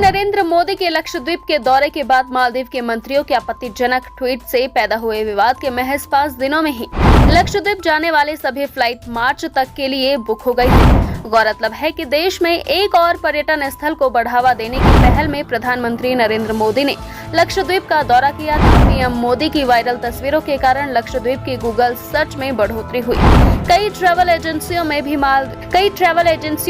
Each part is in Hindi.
नरेंद्र मोदी के लक्षद्वीप के दौरे के बाद मालदीव के मंत्रियों के आपत्तिजनक ट्वीट से पैदा हुए विवाद के महज 5 दिनों में ही लक्षद्वीप जाने वाले सभी फ्लाइट मार्च तक के लिए बुक हो गई है। गौरतलब है कि देश में एक और पर्यटन स्थल को बढ़ावा देने की पहल में प्रधानमंत्री नरेंद्र मोदी ने लक्षद्वीप का दौरा किया था। पीएम मोदी की वायरल तस्वीरों के कारण लक्षद्वीप की गूगल सर्च में बढ़ोतरी हुई। कई ट्रैवल एजेंसियों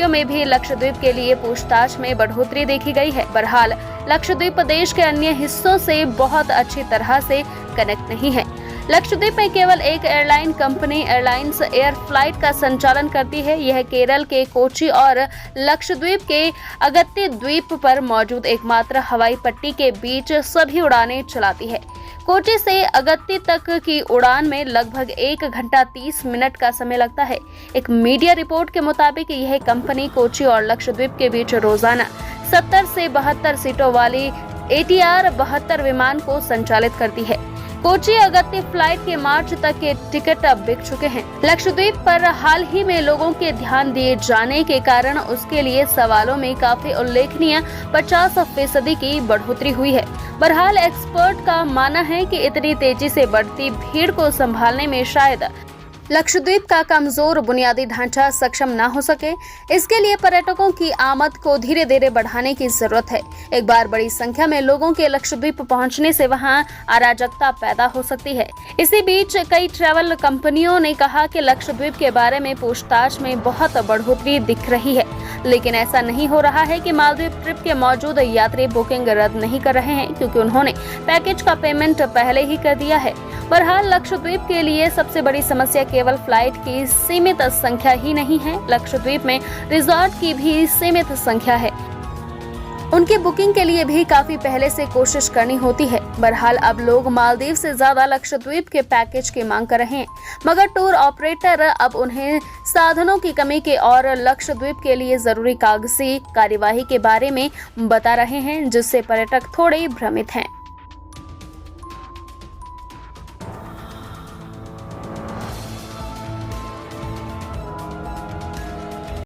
में भी लक्षद्वीप के लिए पूछताछ में बढ़ोतरी देखी गई है। बहरहाल लक्षद्वीप देश के अन्य हिस्सों से बहुत अच्छी तरह से कनेक्ट नहीं है। लक्षद्वीप में केवल एक airline company airlines air flight का संचालन करती है। यह केरल के कोची और लक्षद्वीप के अगत्ती द्वीप पर मौजूद एकमात्र हवाई पट्टी के बीच सभी उड़ानें चलाती है। कोची से अगत्ती तक की उड़ान में लगभग 1 घंटा 30 मिनट का समय लगता है। एक मीडिया रिपोर्ट के मुताबिक यह कंपनी कोची और लक्षद्वीप के बीच रोजाना 70 से 72 सीटों वाली ATR 72 विमान को संचालित करती है। कोची अगत्ती फ्लाइट के मार्च तक के टिकट अब बिक चुके हैं। लक्षद्वीप पर हाल ही में लोगों के ध्यान दिए जाने के कारण उसके लिए सवालों में काफी उल्लेखनीय 50% की बढ़ोतरी हुई है। बहरहाल एक्सपर्ट का मानना है कि इतनी तेजी से बढ़ती भीड़ को संभालने में शायद लक्षद्वीप का कमजोर बुनियादी ढांचा सक्षम न हो सके। इसके लिए पर्यटकों की आमद को धीरे धीरे बढ़ाने की जरूरत है। एक बार बड़ी संख्या में लोगों के लक्षद्वीप पहुंचने से वहां अराजकता पैदा हो सकती है। इसी बीच कई ट्रैवल कंपनियों ने कहा कि लक्षद्वीप के बारे में पूछताछ में बहुत बढ़ोतरी दिख रही है, लेकिन ऐसा नहीं हो रहा है कि मालदीव ट्रिप के मौजूद यात्री बुकिंग रद्द नहीं कर रहे हैं, क्योंकि उन्होंने पैकेज का पेमेंट पहले ही कर दिया है। बहरहाल लक्षद्वीप के लिए सबसे बड़ी समस्या केवल फ्लाइट की सीमित संख्या ही नहीं है। लक्षद्वीप में रिजॉर्ट की भी सीमित संख्या है। उनकी बुकिंग के लिए भी काफी पहले से कोशिश करनी होती है। बहरहाल अब लोग मालदीव से ज्यादा लक्षद्वीप के पैकेज की मांग कर रहे हैं, मगर टूर ऑपरेटर अब उन्हें साधनों की कमी के और लक्षद्वीप के लिए जरूरी कागजी कार्यवाही के बारे में बता रहे हैं, जिससे पर्यटक थोड़े भ्रमित हैं।